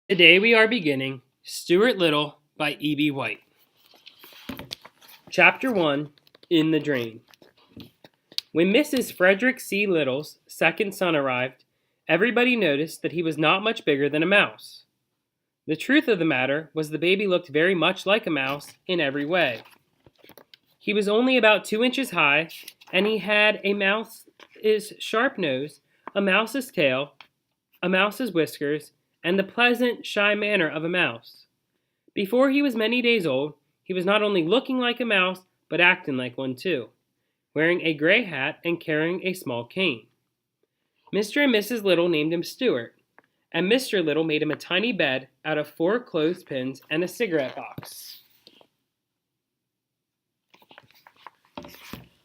Today we are beginning Stuart Little by E.B. White. Chapter 1, In the Drain. When Mrs. Frederick C. Little's second son arrived, everybody noticed that he was not much bigger than a mouse. The truth of the matter was the baby looked very much like a mouse in every way. He was only about 2 inches high, and he had a mouse's sharp nose, a mouse's tail, a mouse's whiskers, and the pleasant, shy manner of a mouse. Before he was many days old, he was not only looking like a mouse, but acting like one too, wearing a gray hat and carrying a small cane. Mr. and Mrs. Little named him Stuart, and Mr. Little made him a tiny bed out of 4 clothespins and a cigarette box.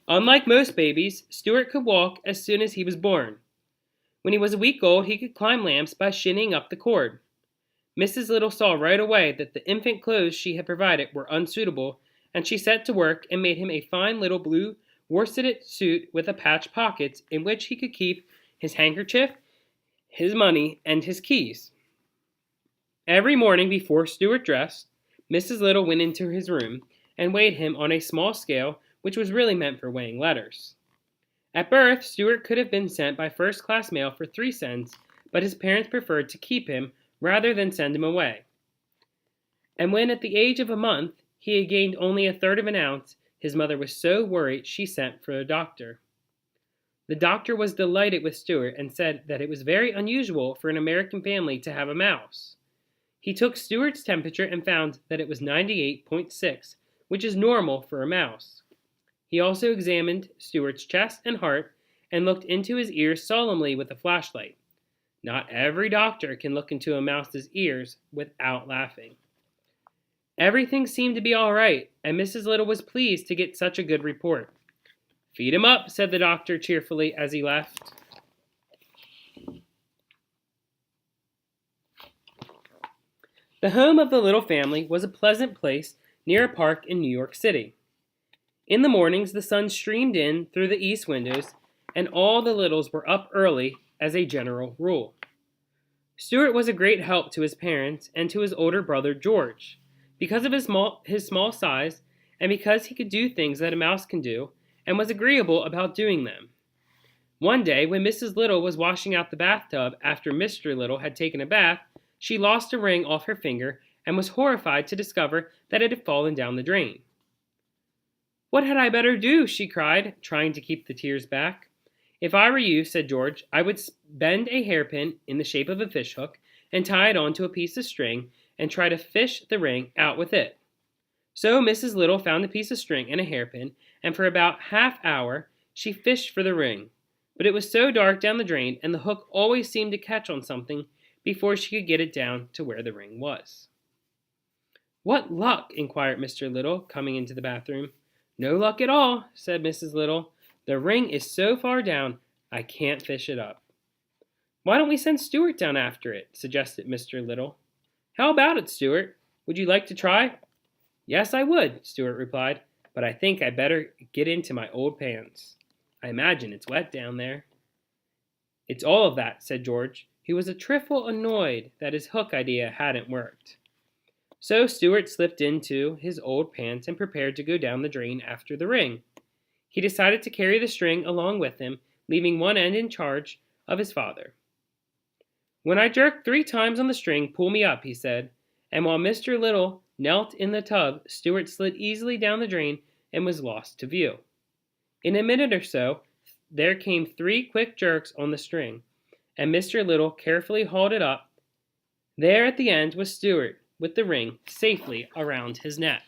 Unlike most babies, Stuart could walk as soon as he was born. When he was a week old, he could climb lamps by shinning up the cord. Mrs. Little saw right away that the infant clothes she had provided were unsuitable, and she set to work and made him a fine little blue worsted suit with patched pockets in which he could keep his handkerchief, his money, and his keys. Every morning before Stuart dressed, Mrs. Little went into his room and weighed him on a small scale which was really meant for weighing letters. At birth, Stuart could have been sent by first-class mail for 3 cents, but his parents preferred to keep him rather than send him away. And when at the age of a month he had gained only 1/3 of an ounce, his mother was so worried she sent for a doctor. The doctor was delighted with Stuart and said that it was very unusual for an American family to have a mouse. He took Stuart's temperature and found that it was 98.6, which is normal for a mouse. He also examined Stuart's chest and heart and looked into his ears solemnly with a flashlight. Not every doctor can look into a mouse's ears without laughing. Everything seemed to be all right, and Mrs. Little was pleased to get such a good report. "Feed him up," said the doctor cheerfully as he left. The home of the little family was a pleasant place near a park in New York City. In the mornings, the sun streamed in through the east windows, and all the Littles were up early as a general rule. Stuart was a great help to his parents and to his older brother George, because of his small size, and because he could do things that a mouse can do, and was agreeable about doing them. One day, when Mrs. Little was washing out the bathtub after Mr. Little had taken a bath, she lost a ring off her finger and was horrified to discover that it had fallen down the drain. "What had I better do?" she cried, trying to keep the tears back. "If I were you," said George, "I would bend a hairpin in the shape of a fishhook and tie it onto a piece of string and try to fish the ring out with it." So Mrs. Little found a piece of string and a hairpin, and for about half-hour she fished for the ring. But it was so dark down the drain, and the hook always seemed to catch on something before she could get it down to where the ring was. "What luck?" inquired Mr. Little, coming into the bathroom. "No luck at all," said Mrs. Little. "The ring is so far down, I can't fish it up." "Why don't we send Stuart down after it?" suggested Mr. Little. "How about it, Stuart? Would you like to try?" "Yes, I would," Stuart replied, "but I think I'd better get into my old pants. I imagine it's wet down there." "It's all of that," said George, who was a trifle annoyed that his hook idea hadn't worked. So Stuart slipped into his old pants and prepared to go down the drain after the ring. He decided to carry the string along with him, leaving one end in charge of his father. "When I jerk 3 times on the string, pull me up," he said, and while Mr. Little knelt in the tub, Stuart slid easily down the drain and was lost to view. In a minute or so, there came 3 quick jerks on the string, and Mr. Little carefully hauled it up. There at the end was Stuart, with the ring safely around his neck.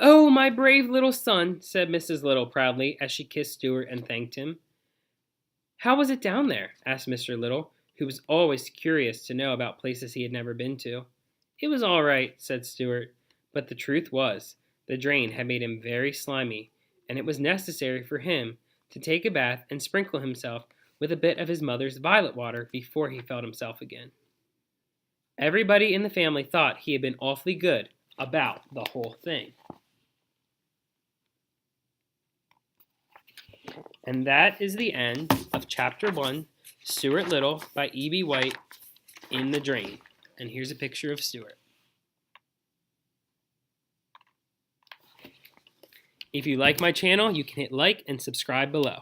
"Oh, my brave little son," said Mrs. Little proudly as she kissed Stuart and thanked him. "How was it down there?" asked Mr. Little, who was always curious to know about places he had never been to. "It was all right," said Stuart, but the truth was, the drain had made him very slimy, and it was necessary for him to take a bath and sprinkle himself with a bit of his mother's violet water before he felt himself again. Everybody in the family thought he had been awfully good about the whole thing. And that is the end of Chapter 1, Stuart Little by E.B. White, in the Drain. And here's a picture of Stuart. If you like my channel, you can hit like and subscribe below.